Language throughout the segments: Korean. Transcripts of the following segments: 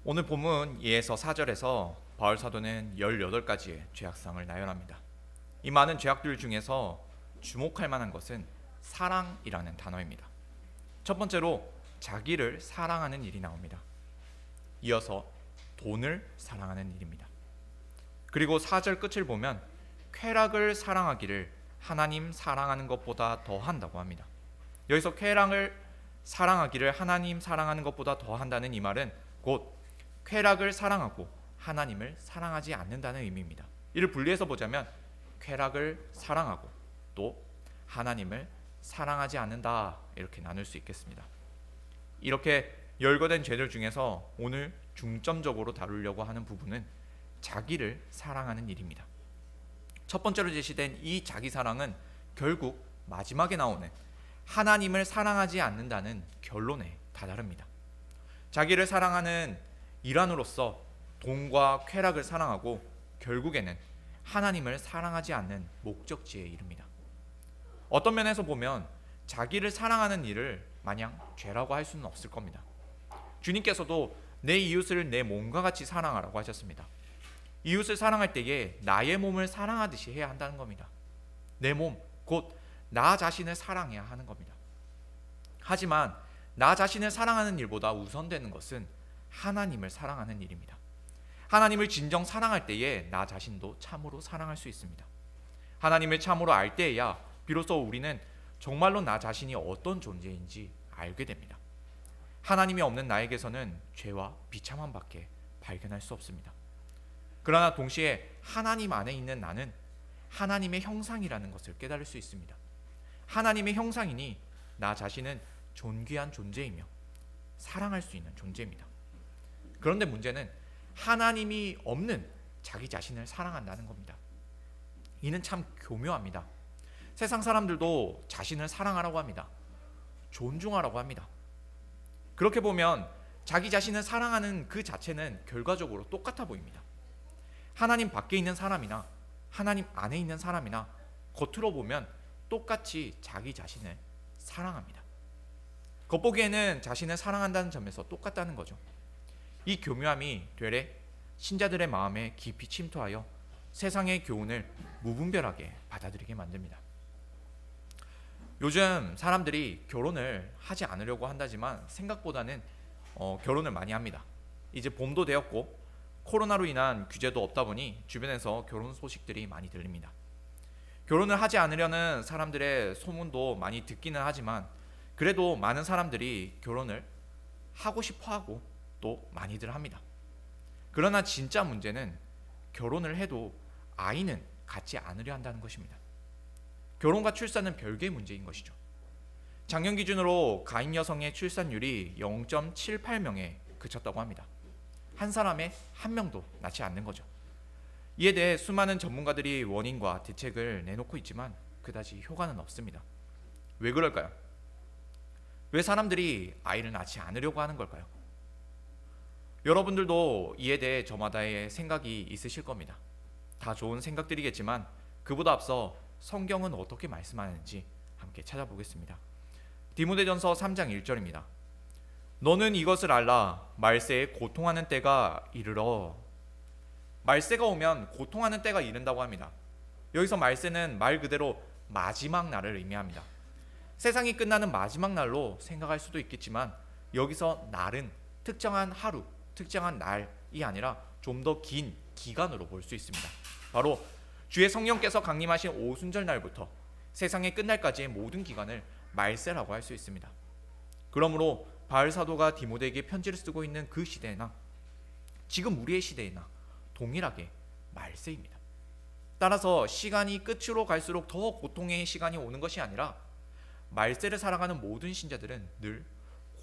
오늘 본문 2에서 4절에서 바울 사도는 18가지의 죄악상을 나열합니다. 이 많은 죄악들 중에서 주목할 만한 것은 사랑이라는 단어입니다. 첫 번째로 자기를 사랑하는 일이 나옵니다. 이어서 돈을 사랑하는 일입니다. 그리고 4절 끝을 보면 쾌락을 사랑하기를 하나님 사랑하는 것보다 더 한다고 합니다. 여기서 쾌락을 사랑하기를 하나님 사랑하는 것보다 더 한다는 이 말은 곧 쾌락을 사랑하고 하나님을 사랑하지 않는다는 의미입니다. 이를 분리해서 보자면 쾌락을 사랑하고 또 하나님을 사랑하지 않는다, 이렇게 나눌 수 있겠습니다. 이렇게 열거된 죄들 중에서 오늘 중점적으로 다루려고 하는 부분은 자기를 사랑하는 일입니다. 첫 번째로 제시된 이 자기 사랑은 결국 마지막에 나오는 하나님을 사랑하지 않는다는 결론에 다다릅니다. 자기를 사랑하는 일환으로서 돈과 쾌락을 사랑하고 결국에는 하나님을 사랑하지 않는 목적지에 이릅니다. 어떤 면에서 보면 자기를 사랑하는 일을 마냥 죄라고 할 수는 없을 겁니다. 주님께서도 내 이웃을 내 몸과 같이 사랑하라고 하셨습니다. 이웃을 사랑할 때에 나의 몸을 사랑하듯이 해야 한다는 겁니다. 내 몸, 곧 나 자신을 사랑해야 하는 겁니다. 하지만 나 자신을 사랑하는 일보다 우선되는 것은 하나님을 사랑하는 일입니다. 하나님을 진정 사랑할 때에 나 자신도 참으로 사랑할 수 있습니다. 하나님을 참으로 알 때에야 비로소 우리는 정말로 나 자신이 어떤 존재인지 알게 됩니다. 하나님이 없는 나에게서는 죄와 비참함밖에 발견할 수 없습니다. 그러나 동시에 하나님 안에 있는 나는 하나님의 형상이라는 것을 깨달을 수 있습니다. 하나님의 형상이니 나 자신은 존귀한 존재이며 사랑할 수 있는 존재입니다. 그런데 문제는 하나님이 없는 자기 자신을 사랑한다는 겁니다. 이는 참 교묘합니다. 세상 사람들도 자신을 사랑하라고 합니다. 존중하라고 합니다. 그렇게 보면 자기 자신을 사랑하는 그 자체는 결과적으로 똑같아 보입니다. 하나님 밖에 있는 사람이나 하나님 안에 있는 사람이나 겉으로 보면 똑같이 자기 자신을 사랑합니다. 겉보기에는 자신을 사랑한다는 점에서 똑같다는 거죠. 이 교묘함이 되레 신자들의 마음에 깊이 침투하여 세상의 교훈을 무분별하게 받아들이게 만듭니다. 요즘 사람들이 결혼을 하지 않으려고 한다지만 생각보다는 결혼을 많이 합니다. 이제 봄도 되었고 코로나로 인한 규제도 없다 보니 주변에서 결혼 소식들이 많이 들립니다. 결혼을 하지 않으려는 사람들의 소문도 많이 듣기는 하지만 그래도 많은 사람들이 결혼을 하고 싶어 하고 또 많이들 합니다. 그러나 진짜 문제는 결혼을 해도 아이는 갖지 않으려 한다는 것입니다. 결혼과 출산은 별개의 문제인 것이죠. 작년 기준으로 가임 여성의 출산율이 0.78명에 그쳤다고 합니다. 한 사람에 한 명도 낳지 않는 거죠. 이에 대해 수많은 전문가들이 원인과 대책을 내놓고 있지만 그다지 효과는 없습니다. 왜 그럴까요? 왜 사람들이 아이를 낳지 않으려고 하는 걸까요? 여러분들도 이에 대해 저마다의 생각이 있으실 겁니다. 다 좋은 생각들이겠지만 그보다 앞서 성경은 어떻게 말씀하는지 함께 찾아보겠습니다. 디모데전서 3장 1절입니다. 너는 이것을 알라. 말세에 고통하는 때가 이르러. 말세가 오면 고통하는 때가 이른다고 합니다. 여기서 말세는 말 그대로 마지막 날을 의미합니다. 세상이 끝나는 마지막 날로 생각할 수도 있겠지만 여기서 날은 특정한 하루, 특정한 날이 아니라 좀 더 긴 기간으로 볼 수 있습니다. 바로 주의 성령께서 강림하신 오순절 날부터 세상의 끝날까지의 모든 기간을 말세라고 할 수 있습니다. 그러므로 바울 사도가 디모데에게 편지를 쓰고 있는 그 시대나 지금 우리의 시대나 동일하게 말세입니다. 따라서 시간이 끝으로 갈수록 더 고통의 시간이 오는 것이 아니라 말세를 살아가는 모든 신자들은 늘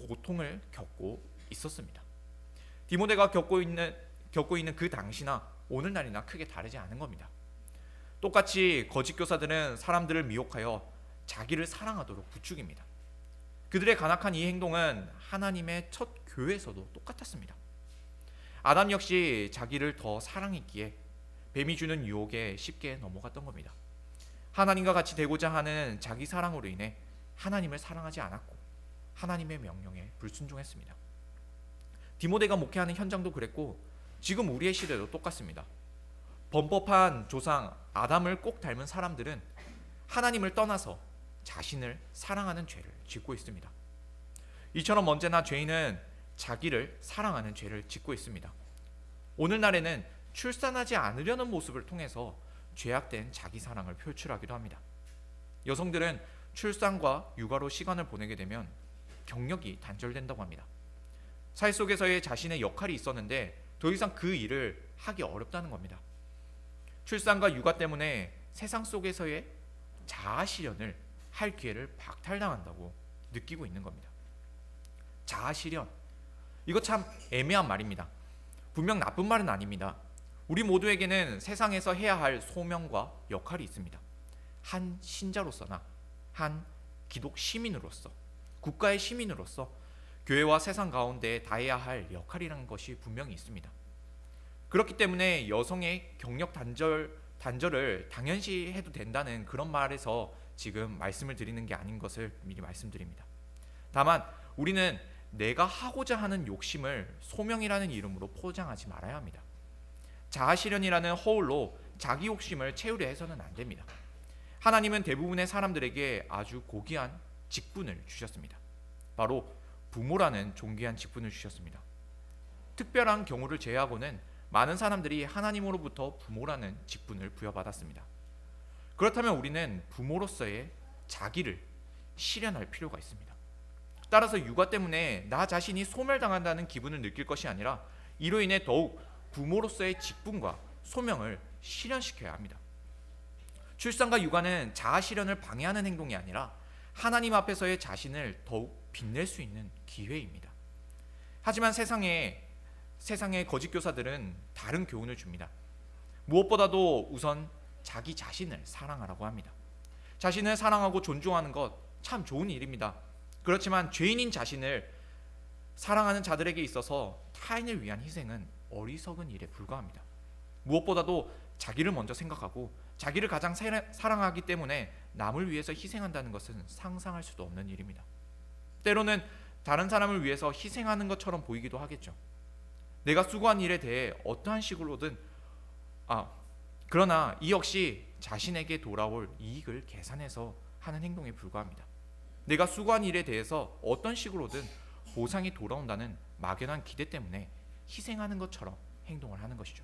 고통을 겪고 있었습니다. 디모데가 겪고 있는 그 당시나 오늘날이나 크게 다르지 않은 겁니다. 똑같이 거짓 교사들은 사람들을 미혹하여 자기를 사랑하도록 부추깁니다. 그들의 간악한 이 행동은 하나님의 첫 교회에서도 똑같았습니다. 아담 역시 자기를 더 사랑했기에 뱀이 주는 유혹에 쉽게 넘어갔던 겁니다. 하나님과 같이 되고자 하는 자기 사랑으로 인해 하나님을 사랑하지 않았고 하나님의 명령에 불순종했습니다. 디모데가 목회하는 현장도 그랬고 지금 우리의 시대도 똑같습니다. 범법한 조상 아담을 꼭 닮은 사람들은 하나님을 떠나서 자신을 사랑하는 죄를 짓고 있습니다. 이처럼 언제나 죄인은 자기를 사랑하는 죄를 짓고 있습니다. 오늘날에는 출산하지 않으려는 모습을 통해서 죄악된 자기 사랑을 표출하기도 합니다. 여성들은 출산과 육아로 시간을 보내게 되면 경력이 단절된다고 합니다. 사회 속에서의 자신의 역할이 있었는데 더 이상 그 일을 하기 어렵다는 겁니다. 출산과 육아 때문에 세상 속에서의 자아 실현을 할 기회를 박탈당한다고 느끼고 있는 겁니다. 자아 실현, 이거 참 애매한 말입니다. 분명 나쁜 말은 아닙니다. 우리 모두에게는 세상에서 해야 할 소명과 역할이 있습니다. 한 신자로서나 한 기독 시민으로서, 국가의 시민으로서 교회와 세상 가운데 다해야 할 역할이라는 것이 분명히 있습니다. 그렇기 때문에 여성의 경력 단절을 당연시해도 된다는 그런 말에서 지금 말씀을 드리는 게 아닌 것을 미리 말씀드립니다. 다만 우리는 내가 하고자 하는 욕심을 소명이라는 이름으로 포장하지 말아야 합니다. 자아실현이라는 허울로 자기 욕심을 채우려 해서는 안 됩니다. 하나님은 대부분의 사람들에게 아주 고귀한 직분을 주셨습니다. 바로 부모라는 존귀한 직분을 주셨습니다. 특별한 경우를 제외하고는 많은 사람들이 하나님으로부터 부모라는 직분을 부여받았습니다. 그렇다면 우리는 부모로서의 자기를 실현할 필요가 있습니다. 따라서 육아 때문에 나 자신이 소멸당한다는 기분을 느낄 것이 아니라 이로 인해 더욱 부모로서의 직분과 소명을 실현시켜야 합니다. 출산과 육아는 자아 실현을 방해하는 행동이 아니라 하나님 앞에서의 자신을 더욱 빛낼 수 있는 기회입니다. 하지만 세상의 거짓 교사들은 다른 교훈을 줍니다. 무엇보다도 우선 자기 자신을 사랑하라고 합니다. 자신을 사랑하고 존중하는 것 참 좋은 일입니다. 그렇지만 죄인인 자신을 사랑하는 자들에게 있어서 타인을 위한 희생은 어리석은 일에 불과합니다. 무엇보다도 자기를 먼저 생각하고 자기를 가장 사랑하기 때문에 남을 위해서 희생한다는 것은 상상할 수도 없는 일입니다. 때로는 다른 사람을 위해서 희생하는 것처럼 보이기도 하겠죠. 내가 수고한 일에 대해 어떠한 식으로든 그러나 이 역시 자신에게 돌아올 이익을 계산해서 하는 행동에 불과합니다. 내가 수고한 일에 대해서 어떤 식으로든 보상이 돌아온다는 막연한 기대 때문에 희생하는 것처럼 행동을 하는 것이죠.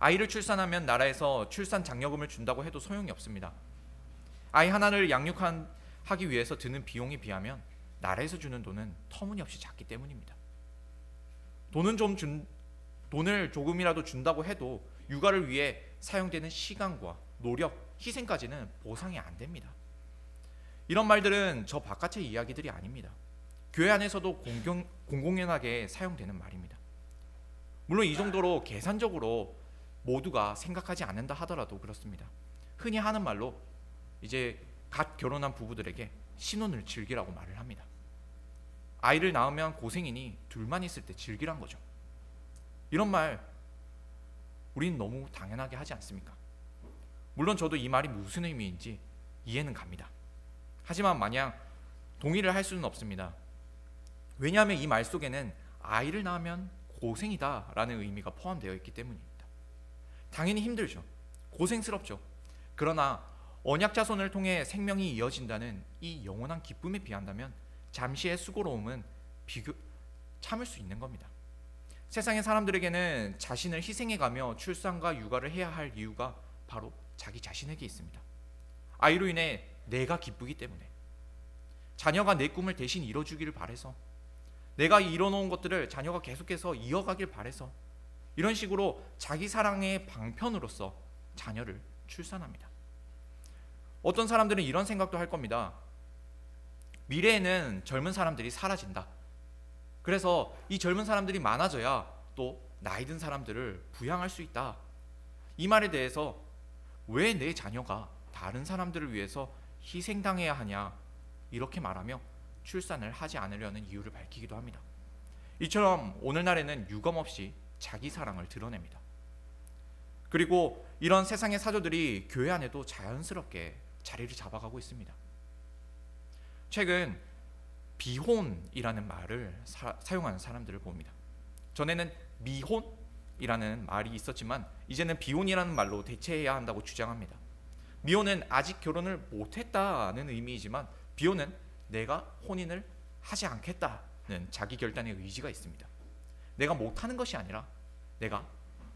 아이를 출산하면 나라에서 출산 장려금을 준다고 해도 소용이 없습니다. 아이 하나를 양육하기 위해서 드는 비용에 비하면 나라에서 주는 돈은 터무니없이 작기 때문입니다. 돈을 조금이라도 준다고 해도 육아를 위해 사용되는 시간과 노력, 희생까지는 보상이 안 됩니다. 이런 말들은 저 바깥의 이야기들이 아닙니다. 교회 안에서도 공공연하게 사용되는 말입니다. 물론 이 정도로 계산적으로 모두가 생각하지 않는다 하더라도 그렇습니다. 흔히 하는 말로 이제 갓 결혼한 부부들에게 신혼을 즐기라고 말을 합니다. 아이를 낳으면 고생이니 둘만 있을 때 즐기란 거죠. 이런 말 우리는 너무 당연하게 하지 않습니까? 물론 저도 이 말이 무슨 의미인지 이해는 갑니다. 하지만 마냥 동의를 할 수는 없습니다. 왜냐하면 이 말 속에는 아이를 낳으면 고생이다 라는 의미가 포함되어 있기 때문입니다. 당연히 힘들죠. 고생스럽죠. 그러나 언약 자손을 통해 생명이 이어진다는 이 영원한 기쁨에 비한다면 잠시의 수고로움은 참을 수 있는 겁니다. 세상의 사람들에게는 자신을 희생해가며 출산과 육아를 해야 할 이유가 바로 자기 자신에게 있습니다. 아이로 인해 내가 기쁘기 때문에, 자녀가 내 꿈을 대신 이뤄주기를 바래서, 내가 이뤄놓은 것들을 자녀가 계속해서 이어가길 바래서, 이런 식으로 자기 사랑의 방편으로서 자녀를 출산합니다. 어떤 사람들은 이런 생각도 할 겁니다. 미래에는 젊은 사람들이 사라진다. 그래서 이 젊은 사람들이 많아져야 또 나이 든 사람들을 부양할 수 있다. 이 말에 대해서 왜 내 자녀가 다른 사람들을 위해서 희생당해야 하냐, 이렇게 말하며 출산을 하지 않으려는 이유를 밝히기도 합니다. 이처럼 오늘날에는 유감없이 자기 사랑을 드러냅니다. 그리고 이런 세상의 사조들이 교회 안에도 자연스럽게 자리를 잡아가고 있습니다. 최근 비혼이라는 말을 사용하는 사람들을 봅니다. 전에는 미혼이라는 말이 있었지만 이제는 비혼이라는 말로 대체해야 한다고 주장합니다. 미혼은 아직 결혼을 못했다는 의미이지만 비혼은 내가 혼인을 하지 않겠다는 자기 결단의 의지가 있습니다. 내가 못하는 것이 아니라 내가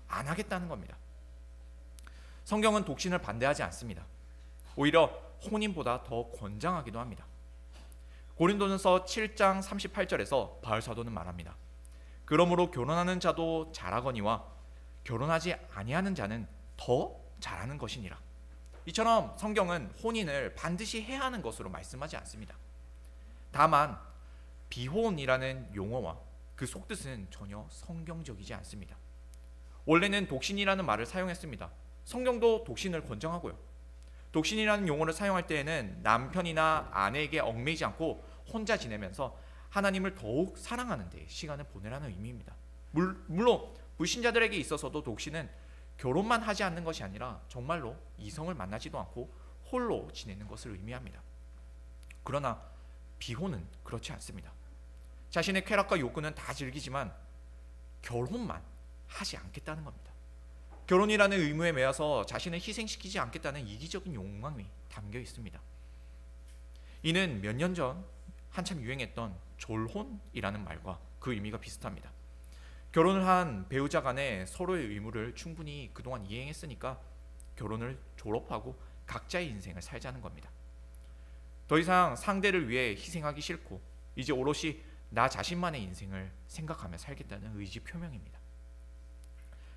안 하겠다는 겁니다. 성경은 독신을 반대하지 않습니다. 오히려 혼인보다 더 권장하기도 합니다. 고린도전서 7장 38절에서 바울 사도는 말합니다. 그러므로 결혼하는 자도 잘하거니와 결혼하지 아니하는 자는 더 잘하는 것이니라. 이처럼 성경은 혼인을 반드시 해야 하는 것으로 말씀하지 않습니다. 다만 비혼이라는 용어와 그 속뜻은 전혀 성경적이지 않습니다. 원래는 독신이라는 말을 사용했습니다. 성경도 독신을 권장하고요. 독신이라는 용어를 사용할 때에는 남편이나 아내에게 얽매이지 않고 혼자 지내면서 하나님을 더욱 사랑하는 데 시간을 보내라는 의미입니다. 물론 불신자들에게 있어서도 독신은 결혼만 하지 않는 것이 아니라 정말로 이성을 만나지도 않고 홀로 지내는 것을 의미합니다. 그러나 비혼은 그렇지 않습니다. 자신의 쾌락과 욕구는 다 즐기지만 결혼만 하지 않겠다는 겁니다. 결혼이라는 의무에 매여서 자신을 희생시키지 않겠다는 이기적인 욕망이 담겨 있습니다. 이는 몇 년 전 한참 유행했던 졸혼이라는 말과 그 의미가 비슷합니다. 결혼을 한 배우자 간에 서로의 의무를 충분히 그동안 이행했으니까 결혼을 졸업하고 각자의 인생을 살자는 겁니다. 더 이상 상대를 위해 희생하기 싫고 이제 오롯이 나 자신만의 인생을 생각하며 살겠다는 의지 표명입니다.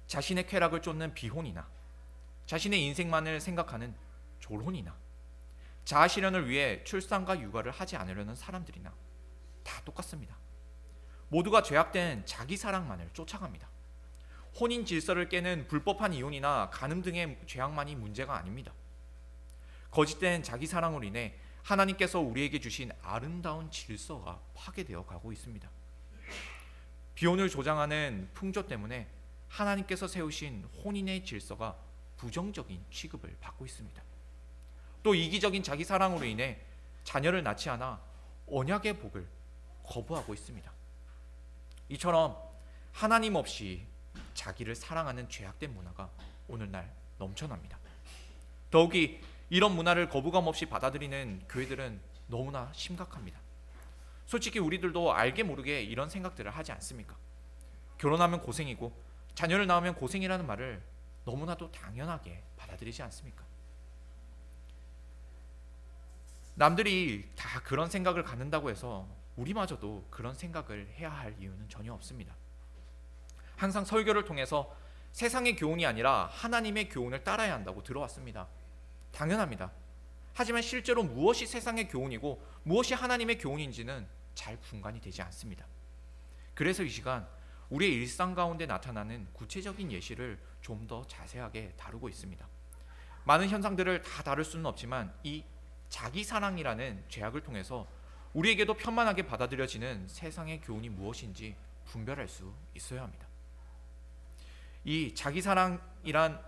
자신의 쾌락을 쫓는 비혼이나 자신의 인생만을 생각하는 졸혼이나 자아 실현을 위해 출산과 육아를 하지 않으려는 사람들이나 다 똑같습니다. 모두가 죄악된 자기 사랑만을 쫓아갑니다. 혼인 질서를 깨는 불법한 이혼이나 간음 등의 죄악만이 문제가 아닙니다. 거짓된 자기 사랑으로 인해 하나님께서 우리에게 주신 아름다운 질서가 파괴되어 가고 있습니다. 비혼을 조장하는 풍조 때문에 하나님께서 세우신 혼인의 질서가 부정적인 취급을 받고 있습니다. 또 이기적인 자기 사랑으로 인해 자녀를 낳지 않아 언약의 복을 거부하고 있습니다. 이처럼 하나님 없이 자기를 사랑하는 죄악된 문화가 오늘날 넘쳐납니다. 더욱이 이런 문화를 거부감 없이 받아들이는 교회들은 너무나 심각합니다. 솔직히 우리들도 알게 모르게 이런 생각들을 하지 않습니까? 결혼하면 고생이고 자녀를 낳으면 고생이라는 말을 너무나도 당연하게 받아들이지 않습니까? 남들이 다 그런 생각을 갖는다고 해서 우리마저도 그런 생각을 해야 할 이유는 전혀 없습니다. 항상 설교를 통해서 세상의 교훈이 아니라 하나님의 교훈을 따라야 한다고 들어왔습니다. 당연합니다. 하지만 실제로 무엇이 세상의 교훈이고 무엇이 하나님의 교훈인지는 잘 분간이 되지 않습니다. 그래서 이 시간 우리의 일상 가운데 나타나는 구체적인 예시를 좀 더 자세하게 다루고 있습니다. 많은 현상들을 다 다룰 수는 없지만 이 자기 사랑이라는 죄악을 통해서 우리에게도 편만하게 받아들여지는 세상의 교훈이 무엇인지 분별할 수 있어야 합니다. 이 자기 사랑이란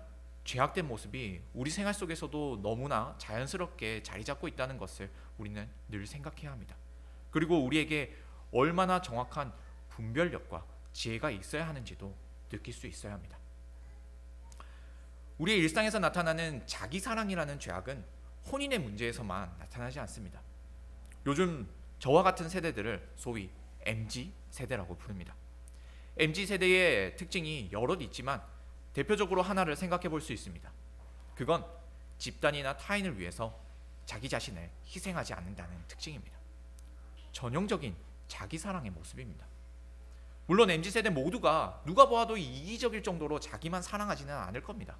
죄악된 모습이 우리 생활 속에서도 너무나 자연스럽게 자리 잡고 있다는 것을 우리는 늘 생각해야 합니다. 그리고 우리에게 얼마나 정확한 분별력과 지혜가 있어야 하는지도 느낄 수 있어야 합니다. 우리의 일상에서 나타나는 자기 사랑이라는 죄악은 혼인의 문제에서만 나타나지 않습니다. 요즘 저와 같은 세대들을 소위 MZ 세대라고 부릅니다. MZ 세대의 특징이 여럿 있지만 대표적으로 하나를 생각해 볼 수 있습니다. 그건 집단이나 타인을 위해서 자기 자신을 희생하지 않는다는 특징입니다. 전형적인 자기 사랑의 모습입니다. 물론 MZ 세대 모두가 누가 보아도 이기적일 정도로 자기만 사랑하지는 않을 겁니다.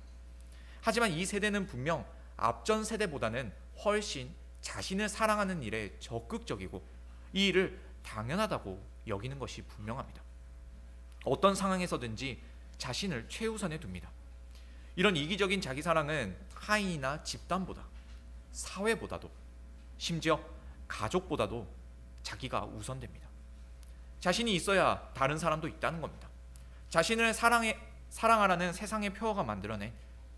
하지만 이 세대는 분명 앞전 세대보다는 훨씬 자신을 사랑하는 일에 적극적이고 이 일을 당연하다고 여기는 것이 분명합니다. 어떤 상황에서든지 자신을 최우선에 둡니다. 이런 이기적인 자기 사랑은 타인이나 집단보다, 사회보다도, 심지어 가족보다도 자기가 우선됩니다. 자신이 있어야 다른 사람도 있다는 겁니다. 자신을 사랑하라는 세상의 표어가 만들어낸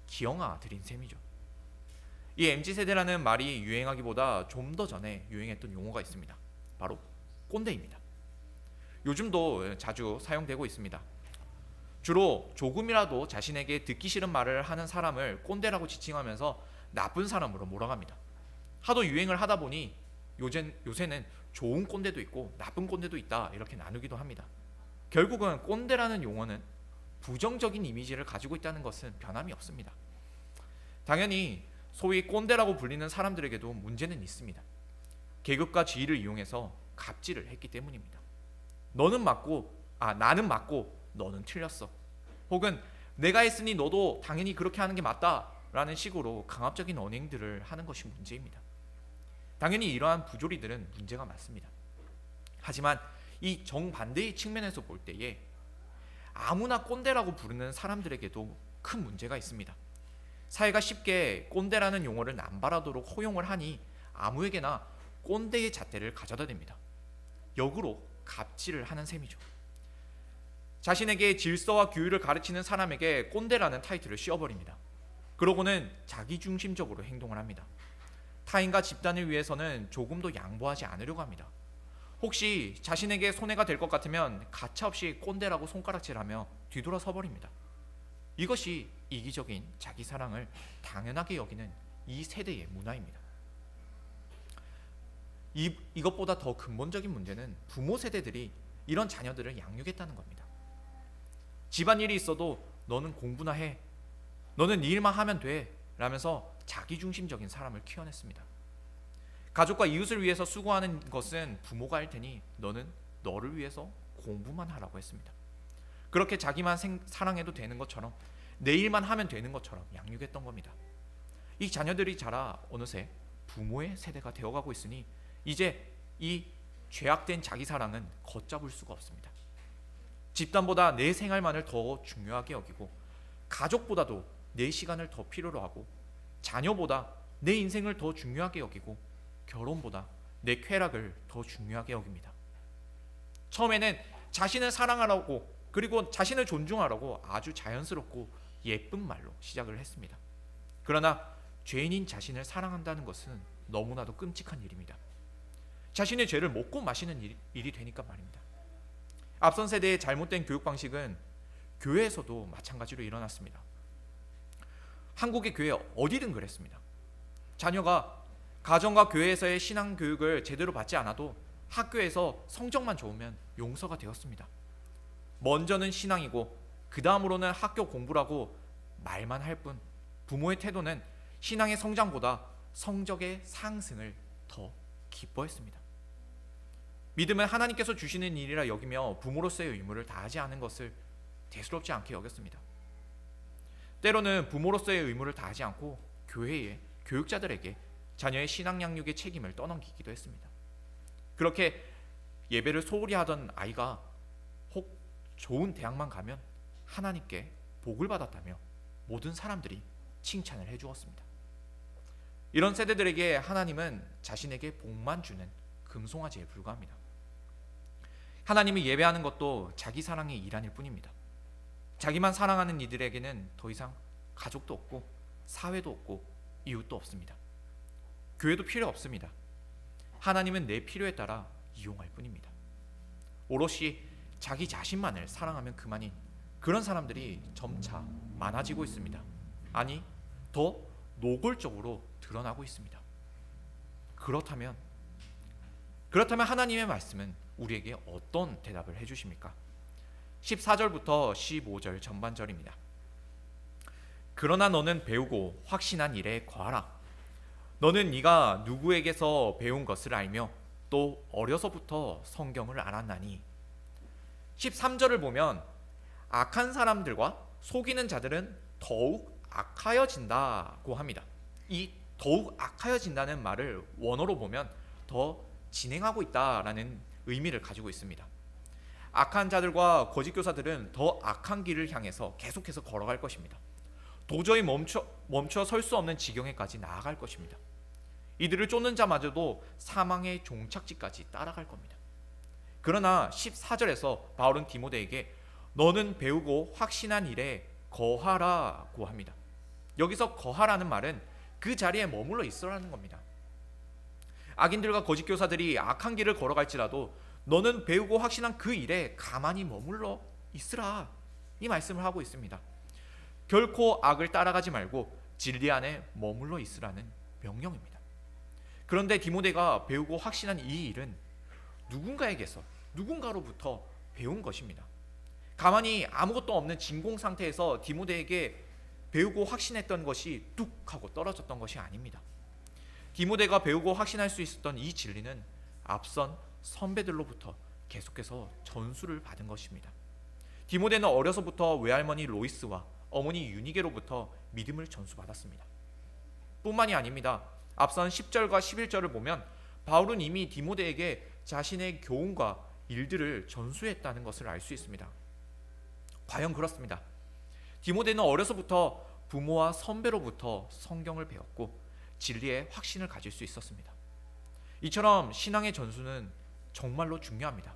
기형아들인 셈이죠. 이 MZ세대라는 말이 유행하기보다 좀 더 전에 유행했던 용어가 있습니다. 바로 꼰대입니다. 요즘도 자주 사용되고 있습니다. 주로 조금이라도 자신에게 듣기 싫은 말을 하는 사람을 꼰대라고 지칭하면서 나쁜 사람으로 몰아갑니다. 하도 유행을 하다 보니 요새는 좋은 꼰대도 있고 나쁜 꼰대도 있다 이렇게 나누기도 합니다. 결국은 꼰대라는 용어는 부정적인 이미지를 가지고 있다는 것은 변함이 없습니다. 당연히 소위 꼰대라고 불리는 사람들에게도 문제는 있습니다. 계급과 지위를 이용해서 갑질을 했기 때문입니다. 나는 맞고 너는 틀렸어. 혹은 내가 했으니 너도 당연히 그렇게 하는 게 맞다 라는 식으로 강압적인 언행들을 하는 것이 문제입니다. 당연히 이러한 부조리들은 문제가 많습니다. 하지만 이 정반대의 측면에서 볼 때에 아무나 꼰대라고 부르는 사람들에게도 큰 문제가 있습니다. 사회가 쉽게 꼰대라는 용어를 남발하도록 허용을 하니 아무에게나 꼰대의 잣대를 가져다 댑니다. 역으로 갑질을 하는 셈이죠. 자신에게 질서와 규율을 가르치는 사람에게 꼰대라는 타이틀을 씌워버립니다. 그러고는 자기중심적으로 행동을 합니다. 타인과 집단을 위해서는 조금도 양보하지 않으려고 합니다. 혹시 자신에게 손해가 될 것 같으면 가차없이 꼰대라고 손가락질하며 뒤돌아서 버립니다. 이것이 이기적인 자기 사랑을 당연하게 여기는 이 세대의 문화입니다. 이것보다 더 근본적인 문제는 부모 세대들이 이런 자녀들을 양육했다는 겁니다. 집안일이 있어도 너는 공부나 해, 너는 네 일만 하면 돼 라면서 자기중심적인 사람을 키워냈습니다. 가족과 이웃을 위해서 수고하는 것은 부모가 할 테니 너는 너를 위해서 공부만 하라고 했습니다. 그렇게 자기만 사랑해도 되는 것처럼 내 일만 하면 되는 것처럼 양육했던 겁니다. 이 자녀들이 자라 어느새 부모의 세대가 되어가고 있으니 이제 이 죄악된 자기 사랑은 걷잡을 수가 없습니다. 집단보다 내 생활만을 더 중요하게 여기고 가족보다도 내 시간을 더 필요로 하고 자녀보다 내 인생을 더 중요하게 여기고 결혼보다 내 쾌락을 더 중요하게 여깁니다. 처음에는 자신을 사랑하라고 그리고 자신을 존중하라고 아주 자연스럽고 예쁜 말로 시작을 했습니다. 그러나 죄인인 자신을 사랑한다는 것은 너무나도 끔찍한 일입니다. 자신의 죄를 먹고 마시는 일이 되니까 말입니다. 앞선 세대의 잘못된 교육 방식은 교회에서도 마찬가지로 일어났습니다. 한국의 교회 어디든 그랬습니다. 자녀가 가정과 교회에서의 신앙 교육을 제대로 받지 않아도 학교에서 성적만 좋으면 용서가 되었습니다. 먼저는 신앙이고 그 다음으로는 학교 공부라고 말만 할 뿐 부모의 태도는 신앙의 성장보다 성적의 상승을 더 기뻐했습니다. 믿음은 하나님께서 주시는 일이라 여기며 부모로서의 의무를 다하지 않은 것을 대수롭지 않게 여겼습니다. 때로는 부모로서의 의무를 다하지 않고 교회의 교육자들에게 자녀의 신앙 양육의 책임을 떠넘기기도 했습니다. 그렇게 예배를 소홀히 하던 아이가 혹 좋은 대학만 가면 하나님께 복을 받았다며 모든 사람들이 칭찬을 해주었습니다. 이런 세대들에게 하나님은 자신에게 복만 주는 금송아지에 불과합니다. 하나님이 예배하는 것도 자기 사랑의 일환일 뿐입니다. 자기만 사랑하는 이들에게는 더 이상 가족도 없고 사회도 없고 이웃도 없습니다. 교회도 필요 없습니다. 하나님은 내 필요에 따라 이용할 뿐입니다. 오롯이 자기 자신만을 사랑하면 그만인 그런 사람들이 점차 많아지고 있습니다. 아니, 더 노골적으로 드러나고 있습니다. 그렇다면 하나님의 말씀은 우리에게 어떤 대답을 해주십니까? 14절부터 15절 전반절입니다. 그러나 너는 배우고 확신한 일에 거하라. 너는 네가 누구에게서 배운 것을 알며 또 어려서부터 성경을 알았나니. 13절을 보면 악한 사람들과 속이는 자들은 더욱 악하여진다고 합니다. 이 더욱 악하여진다는 말을 원어로 보면 더 진행하고 있다라는 의미를 가지고 있습니다. 악한 자들과 거짓 교사들은 더 악한 길을 향해서 계속해서 걸어갈 것입니다. 도저히 멈춰 설 수 없는 지경에까지 나아갈 것입니다. 이들을 쫓는 자마저도 사망의 종착지까지 따라갈 겁니다. 그러나 14절에서 바울은 디모데에게 너는 배우고 확신한 일에 거하라고 합니다. 여기서 거하라는 말은 그 자리에 머물러 있으라는 겁니다. 악인들과 거짓 교사들이 악한 길을 걸어갈지라도 너는 배우고 확신한 그 일에 가만히 머물러 있으라. 이 말씀을 하고 있습니다. 결코 악을 따라가지 말고 진리 안에 머물러 있으라는 명령입니다. 그런데 디모데가 배우고 확신한 이 일은 누군가로부터 배운 것입니다. 가만히 아무것도 없는 진공 상태에서 디모데에게 배우고 확신했던 것이 뚝 하고 떨어졌던 것이 아닙니다. 디모데가 배우고 확신할 수 있었던 이 진리는 앞선 선배들로부터 계속해서 전수를 받은 것입니다. 디모데는 어려서부터 외할머니 로이스와 어머니 유니게로부터 믿음을 전수받았습니다. 뿐만이 아닙니다. 앞선 10절과 11절을 보면 바울은 이미 디모데에게 자신의 교훈과 일들을 전수했다는 것을 알 수 있습니다. 과연 그렇습니다. 디모데는 어려서부터 부모와 선배로부터 성경을 배웠고 진리에 확신을 가질 수 있었습니다. 이처럼 신앙의 전수는 정말로 중요합니다.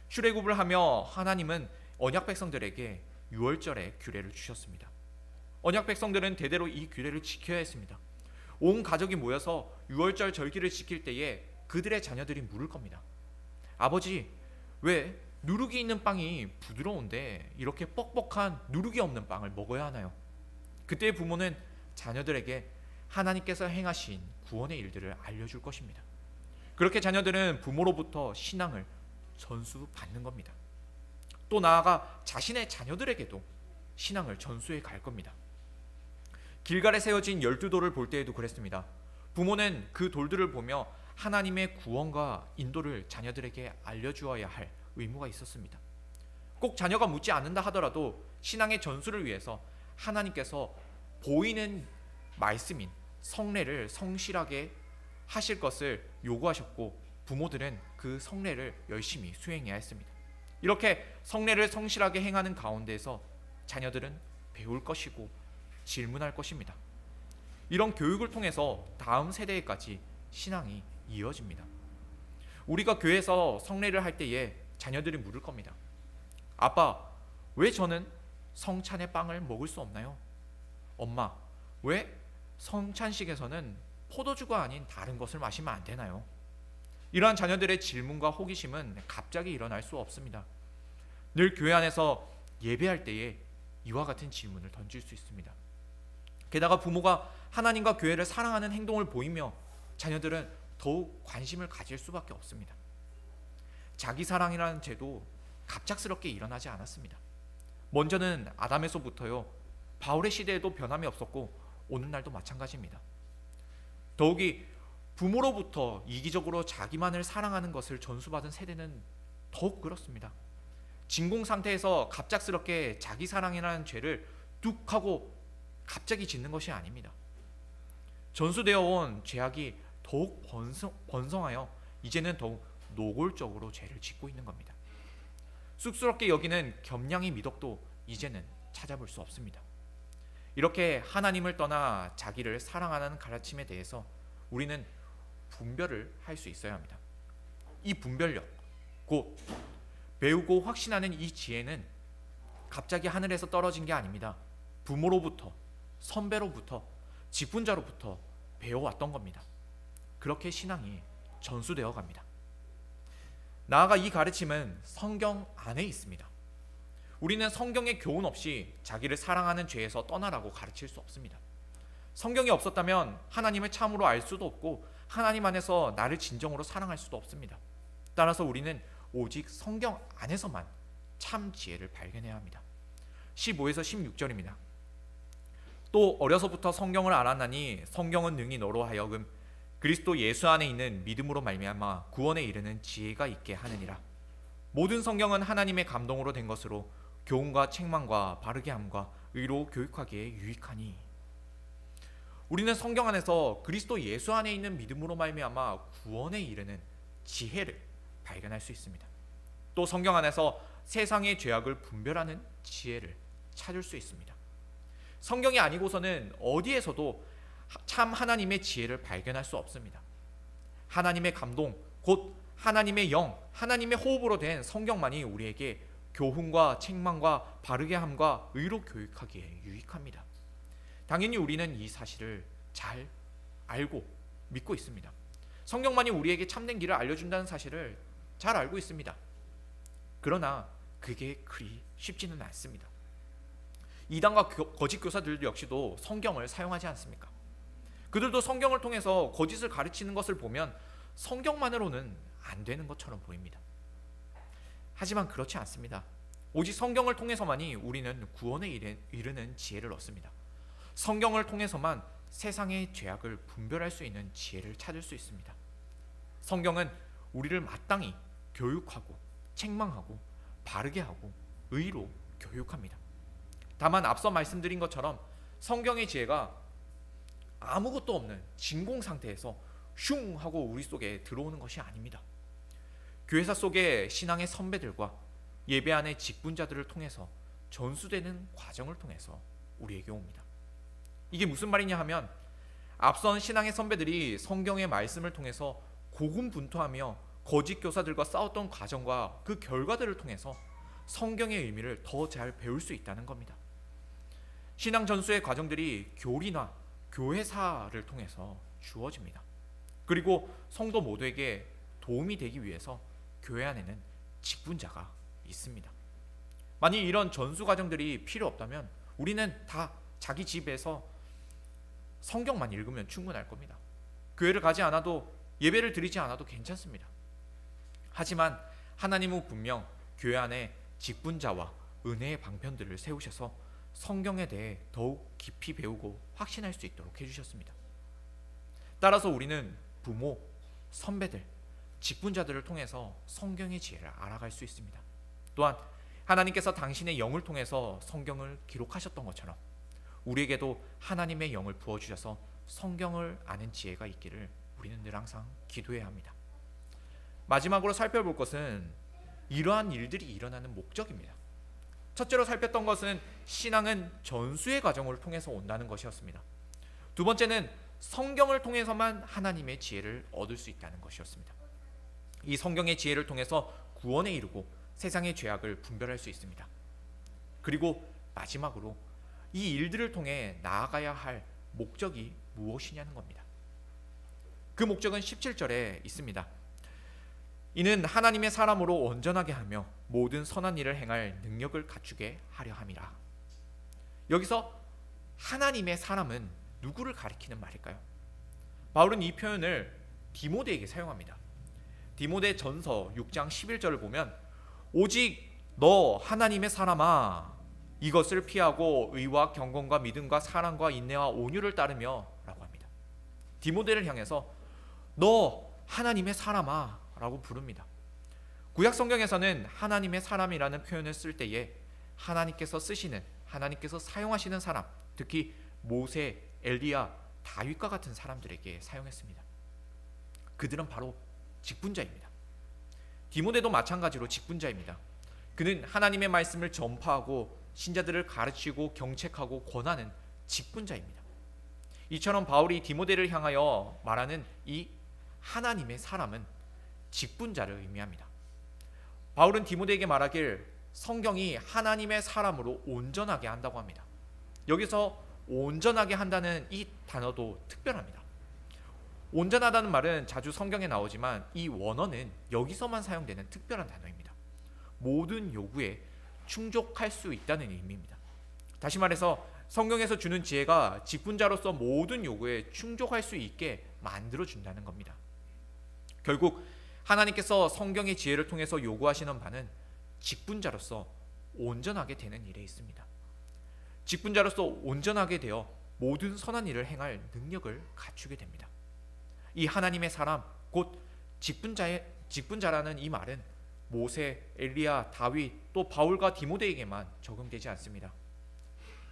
출애굽을 하며 하나님은 언약 백성들에게 유월절의 규례를 주셨습니다. 언약 백성들은 대대로 이 규례를 지켜야 했습니다. 온 가족이 모여서 유월절 절기를 지킬 때에 그들의 자녀들이 물을 겁니다. 아버지, 왜 누룩이 있는 빵이 부드러운데 이렇게 뻑뻑한 누룩이 없는 빵을 먹어야 하나요? 그때 부모는 자녀들에게 하나님께서 행하신 구원의 일들을 알려줄 것입니다. 그렇게 자녀들은 부모로부터 신앙을 전수받는 겁니다. 또 나아가 자신의 자녀들에게도 신앙을 전수해 갈 겁니다. 길갈에 세워진 12돌을 볼 때에도 그랬습니다. 부모는 그 돌들을 보며 하나님의 구원과 인도를 자녀들에게 알려주어야 할 의무가 있었습니다. 꼭 자녀가 묻지 않는다 하더라도 신앙의 전수를 위해서 하나님께서 보이는 말씀인 성례를 성실하게 하실 것을 요구하셨고 부모들은 그 성례를 열심히 수행해야 했습니다. 이렇게 성례를 성실하게 행하는 가운데에서 자녀들은 배울 것이고 질문할 것입니다. 이런 교육을 통해서 다음 세대에까지 신앙이 이어집니다. 우리가 교회에서 성례를 할 때에 자녀들이 물을 겁니다. 아빠, 왜 저는 성찬의 빵을 먹을 수 없나요? 엄마, 왜 성찬식에서는 포도주가 아닌 다른 것을 마시면 안 되나요? 이러한 자녀들의 질문과 호기심은 갑자기 일어날 수 없습니다. 늘 교회 안에서 예배할 때에 이와 같은 질문을 던질 수 있습니다. 게다가 부모가 하나님과 교회를 사랑하는 행동을 보이며 자녀들은 더욱 관심을 가질 수밖에 없습니다. 자기 사랑이라는 죄도 갑작스럽게 일어나지 않았습니다. 먼저는 아담에서부터요. 바울의 시대에도 변함이 없었고 오늘날도 마찬가지입니다. 더욱이 부모로부터 이기적으로 자기만을 사랑하는 것을 전수받은 세대는 더욱 그렇습니다. 진공 상태에서 갑작스럽게 자기 사랑이라는 죄를 뚝 하고 갑자기 짓는 것이 아닙니다. 전수되어 온 죄악이 더욱 번성하여 이제는 더욱 노골적으로 죄를 짓고 있는 겁니다. 쑥스럽게 여기는 겸양의 미덕도 이제는 찾아볼 수 없습니다. 이렇게 하나님을 떠나 자기를 사랑하는 가르침에 대해서 우리는 분별을 할 수 있어야 합니다. 이 분별력, 곧 배우고 확신하는 이 지혜는 갑자기 하늘에서 떨어진 게 아닙니다. 부모로부터, 선배로부터, 직분자로부터 배워왔던 겁니다. 그렇게 신앙이 전수되어 갑니다. 나아가 이 가르침은 성경 안에 있습니다. 우리는 성경의 교훈 없이 자기를 사랑하는 죄에서 떠나라고 가르칠 수 없습니다. 성경이 없었다면 하나님을 참으로 알 수도 없고 하나님 안에서 나를 진정으로 사랑할 수도 없습니다. 따라서 우리는 오직 성경 안에서만 참 지혜를 발견해야 합니다. 15에서 16절입니다. 또 어려서부터 성경을 알았나니 성경은 능히 너로 하여금 그리스도 예수 안에 있는 믿음으로 말미암아 구원에 이르는 지혜가 있게 하느니라. 모든 성경은 하나님의 감동으로 된 것으로 교훈과 책망과 바르게 함과 의로 교육하기에 유익하니. 우리는 성경 안에서 그리스도 예수 안에 있는 믿음으로 말미암아 구원에 이르는 지혜를 발견할 수 있습니다. 또 성경 안에서 세상의 죄악을 분별하는 지혜를 찾을 수 있습니다. 성경이 아니고서는 어디에서도 참 하나님의 지혜를 발견할 수 없습니다. 하나님의 감동, 곧 하나님의 영, 하나님의 호흡으로 된 성경만이 우리에게 교훈과 책망과 바르게 함과 의로 교육하기에 유익합니다. 당연히 우리는 이 사실을 잘 알고 믿고 있습니다. 성경만이 우리에게 참된 길을 알려준다는 사실을 잘 알고 있습니다. 그러나 그게 그리 쉽지는 않습니다. 이단과 거짓 교사들 역시도 성경을 사용하지 않습니까? 그들도 성경을 통해서 거짓을 가르치는 것을 보면 성경만으로는 안 되는 것처럼 보입니다. 하지만 그렇지 않습니다. 오직 성경을 통해서만이 우리는 구원에 이르는 지혜를 얻습니다. 성경을 통해서만 세상의 죄악을 분별할 수 있는 지혜를 찾을 수 있습니다. 성경은 우리를 마땅히 교육하고 책망하고 바르게 하고 의로 교육합니다. 다만 앞서 말씀드린 것처럼 성경의 지혜가 아무것도 없는 진공 상태에서 슝 하고 우리 속에 들어오는 것이 아닙니다. 교회사 속의 신앙의 선배들과 예배 안의 직분자들을 통해서 전수되는 과정을 통해서 우리에게 옵니다. 이게 무슨 말이냐 하면 앞선 신앙의 선배들이 성경의 말씀을 통해서 고군분투하며 거짓 교사들과 싸웠던 과정과 그 결과들을 통해서 성경의 의미를 더 잘 배울 수 있다는 겁니다. 신앙 전수의 과정들이 교리나 교회사를 통해서 주어집니다. 그리고 성도 모두에게 도움이 되기 위해서 교회 안에는 직분자가 있습니다. 만약 이런 전수 과정들이 필요 없다면 우리는 다 자기 집에서 성경만 읽으면 충분할 겁니다. 교회를 가지 않아도 예배를 드리지 않아도 괜찮습니다. 하지만 하나님은 분명 교회 안에 직분자와 은혜의 방편들을 세우셔서 성경에 대해 더욱 깊이 배우고 확신할 수 있도록 해주셨습니다. 따라서 우리는 부모, 선배들, 직분자들을 통해서 성경의 지혜를 알아갈 수 있습니다. 또한 하나님께서 당신의 영을 통해서 성경을 기록하셨던 것처럼 우리에게도 하나님의 영을 부어주셔서 성경을 아는 지혜가 있기를 우리는 늘 항상 기도해야 합니다. 마지막으로 살펴볼 것은 이러한 일들이 일어나는 목적입니다. 첫째로 살폈던 것은 신앙은 전수의 과정을 통해서 온다는 것이었습니다. 두 번째는 성경을 통해서만 하나님의 지혜를 얻을 수 있다는 것이었습니다. 이 성경의 지혜를 통해서 구원에 이르고 세상의 죄악을 분별할 수 있습니다. 그리고 마지막으로 이 일들을 통해 나아가야 할 목적이 무엇이냐는 겁니다. 그 목적은 17절에 있습니다. 이는 하나님의 사람으로 온전하게 하며 모든 선한 일을 행할 능력을 갖추게 하려 함이라. 여기서 하나님의 사람은 누구를 가리키는 말일까요? 바울은 이 표현을 디모데에게 사용합니다. 디모데 전서 6장 11절을 보면 오직 너 하나님의 사람아 이것을 피하고 의와 경건과 믿음과 사랑과 인내와 온유를 따르며 라고 합니다. 디모데를 향해서 너 하나님의 사람아 라고 부릅니다. 구약 성경에서는 하나님의 사람이라는 표현을 쓸 때에 하나님께서 쓰시는, 하나님께서 사용하시는 사람, 특히 모세, 엘리야, 다윗과 같은 사람들에게 사용했습니다. 그들은 바로 직분자입니다. 디모데도 마찬가지로 직분자입니다. 그는 하나님의 말씀을 전파하고 신자들을 가르치고 경책하고 권하는 직분자입니다. 이처럼 바울이 디모데를 향하여 말하는 이 하나님의 사람은 직분자를 의미합니다. 바울은 디모데에게 말하길 성경이 하나님의 사람으로 온전하게 한다고 합니다. 여기서 온전하게 한다는 이 단어도 특별합니다. 온전하다는 말은 자주 성경에 나오지만 이 원어는 여기서만 사용되는 특별한 단어입니다. 모든 요구에 충족할 수 있다는 의미입니다. 다시 말해서 성경에서 주는 지혜가 직분자로서 모든 요구에 충족할 수 있게 만들어준다는 겁니다. 결국 하나님께서 성경의 지혜를 통해서 요구하시는 바는 직분자로서 온전하게 되는 일에 있습니다. 직분자로서 온전하게 되어 모든 선한 일을 행할 능력을 갖추게 됩니다. 이 하나님의 사람, 곧 직분자라는 이 말은 모세, 엘리야, 다윗, 또 바울과 디모데에게만 적용되지 않습니다.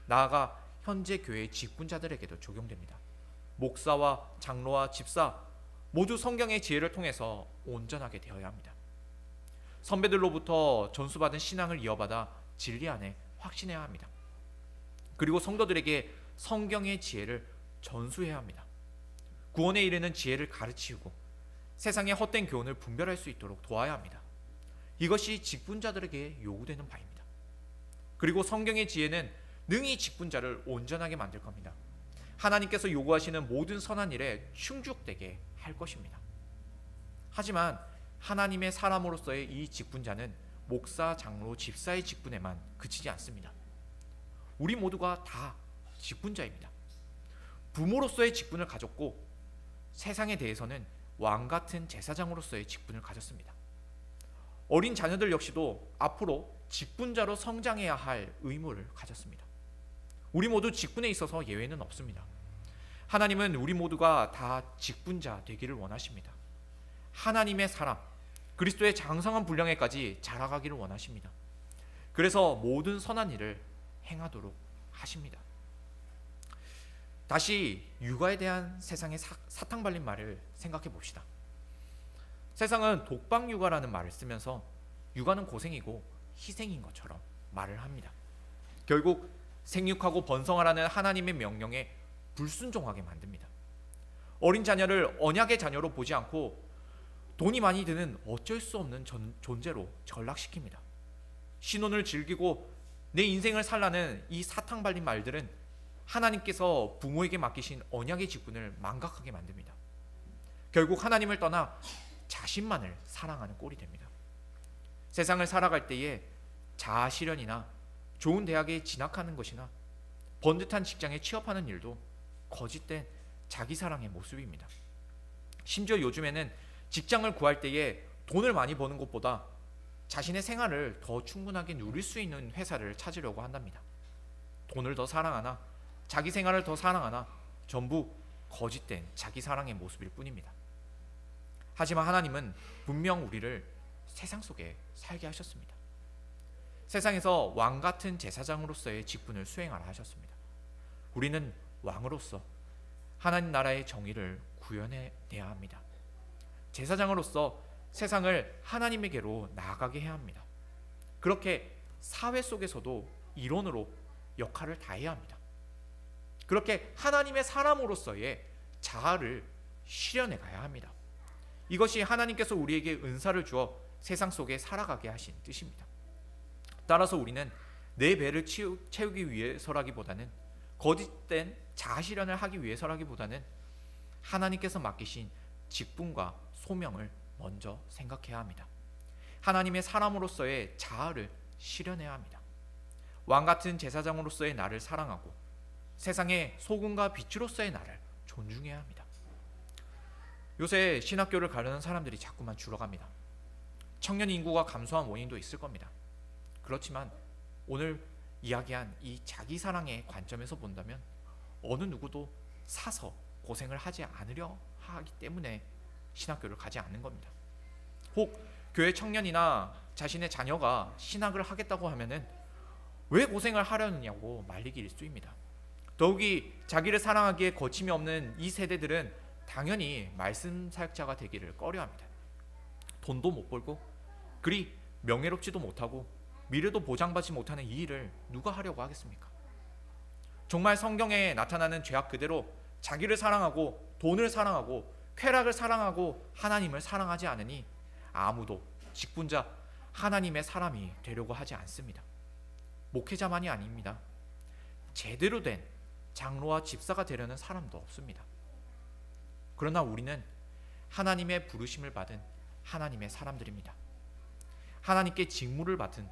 나아가 현재 교회의 직분자들에게도 적용됩니다. 목사와 장로와 집사 모두 성경의 지혜를 통해서 온전하게 되어야 합니다. 선배들로부터 전수받은 신앙을 이어받아 진리 안에 확신해야 합니다. 그리고 성도들에게 성경의 지혜를 전수해야 합니다. 구원에 이르는 지혜를 가르치고 세상의 헛된 교훈을 분별할 수 있도록 도와야 합니다. 이것이 직분자들에게 요구되는 바입니다. 그리고 성경의 지혜는 능히 직분자를 온전하게 만들 겁니다. 하나님께서 요구하시는 모든 선한 일에 충족되게 할 것입니다. 하지만 하나님의 사람으로서의 이 직분자는 목사, 장로, 집사의 직분에만 그치지 않습니다. 우리 모두가 다 직분자입니다. 부모로서의 직분을 가졌고 세상에 대해서는 왕 같은 제사장으로서의 직분을 가졌습니다. 어린 자녀들 역시도 앞으로 직분자로 성장해야 할 의무를 가졌습니다. 우리 모두 직분에 있어서 예외는 없습니다. 하나님은 우리 모두가 다 직분자 되기를 원하십니다. 하나님의 사람, 그리스도의 장성한 분량에까지 자라가기를 원하십니다. 그래서 모든 선한 일을 행하도록 하십니다. 다시 육아에 대한 세상의 사탕 발린 말을 생각해 봅시다. 세상은 독방 육아라는 말을 쓰면서 육아는 고생이고 희생인 것처럼 말을 합니다. 결국 생육하고 번성하라는 하나님의 명령에 불순종하게 만듭니다. 어린 자녀를 언약의 자녀로 보지 않고 돈이 많이 드는 어쩔 수 없는 존재로 전락시킵니다. 신혼을 즐기고 내 인생을 살라는 이 사탕 발린 말들은 하나님께서 부모에게 맡기신 언약의 직분을 망각하게 만듭니다. 결국 하나님을 떠나 자신만을 사랑하는 꼴이 됩니다. 세상을 살아갈 때에 자아 실현이나 좋은 대학에 진학하는 것이나 번듯한 직장에 취업하는 일도 거짓된 자기 사랑의 모습입니다. 심지어 요즘에는 직장을 구할 때에 돈을 많이 버는 것보다 자신의 생활을 더 충분하게 누릴 수 있는 회사를 찾으려고 한답니다. 돈을 더 사랑하나 자기 생활을 더 사랑하나 전부 거짓된 자기 사랑의 모습일 뿐입니다. 하지만 하나님은 분명 우리를 세상 속에 살게 하셨습니다. 세상에서 왕 같은 제사장으로서의 직분을 수행하라 하셨습니다. 우리는 왕으로서 하나님 나라의 정의를 구현해내야 합니다. 제사장으로서 세상을 하나님에게로 나아가게 해야 합니다. 그렇게 사회 속에서도 일원으로 역할을 다해야 합니다. 그렇게 하나님의 사람으로서의 자아를 실현해 가야 합니다. 이것이 하나님께서 우리에게 은사를 주어 세상 속에 살아가게 하신 뜻입니다. 따라서 우리는 내 배를 채우기 위해서라기보다는 거짓된 자아 실현을 하기 위해서라기보다는 하나님께서 맡기신 직분과 소명을 먼저 생각해야 합니다. 하나님의 사람으로서의 자아를 실현해야 합니다. 왕 같은 제사장으로서의 나를 사랑하고 세상의 소금과 빛으로서의 나를 존중해야 합니다. 요새 신학교를 가려는 사람들이 자꾸만 줄어갑니다. 청년 인구가 감소한 원인도 있을 겁니다. 그렇지만 오늘 이야기한 이 자기 사랑의 관점에서 본다면 어느 누구도 사서 고생을 하지 않으려 하기 때문에 신학교를 가지 않는 겁니다. 혹 교회 청년이나 자신의 자녀가 신학을 하겠다고 하면은 왜 고생을 하려느냐고 말리기 일쑤입니다. 더욱이 자기를 사랑하기에 거침이 없는 이 세대들은 당연히 말씀 사역자가 되기를 꺼려합니다. 돈도 못 벌고 그리 명예롭지도 못하고 미래도 보장받지 못하는 이 일을 누가 하려고 하겠습니까? 정말 성경에 나타나는 죄악 그대로 자기를 사랑하고 돈을 사랑하고 쾌락을 사랑하고 하나님을 사랑하지 않으니 아무도 직분자 하나님의 사람이 되려고 하지 않습니다. 목회자만이 아닙니다. 제대로 된 장로와 집사가 되려는 사람도 없습니다. 그러나 우리는 하나님의 부르심을 받은 하나님의 사람들입니다. 하나님께 직무를 받은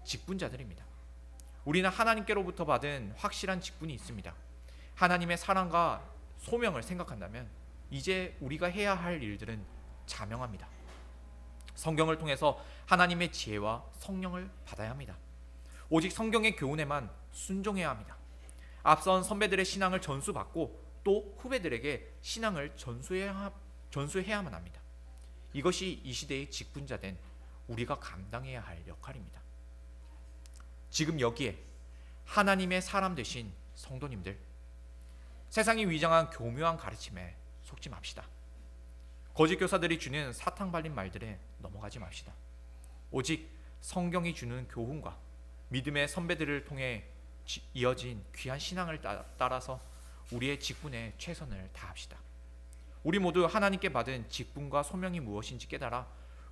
직분자들입니다. 우리는 하나님께로부터 받은 확실한 직분이 있습니다. 하나님의 사랑과 소명을 생각한다면 이제 우리가 해야 할 일들은 자명합니다. 성경을 통해서 하나님의 지혜와 성령을 받아야 합니다. 오직 성경의 교훈에만 순종해야 합니다. 앞선 선배들의 신앙을 전수받고 또 후배들에게 신앙을 전수해야만 합니다. 이것이 이 시대의 직분자된 우리가 감당해야 할 역할입니다. 지금 여기에 하나님의 사람 되신 성도님들, 세상이 위장한 교묘한 가르침에 속지 맙시다. 거짓 교사들이 주는 사탕 발린 말들에 넘어가지 맙시다. 오직 성경이 주는 교훈과 믿음의 선배들을 통해 이어진 귀한 신앙을 따라서 우리의 직분에 최선을 다합시다. 우리 모두 하나님께 받은 직분과 소명이 무엇인지 깨달아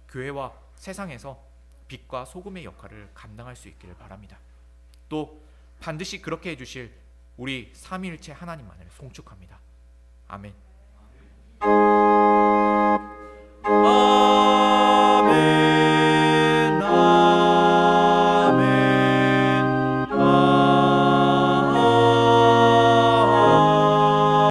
교회와 세상에서 빛과 소금의 역할을 감당할 수 있기를 바랍니다. 또 반드시 그렇게 해주실 우리 삼위일체 하나님만을 송축합니다. 아멘.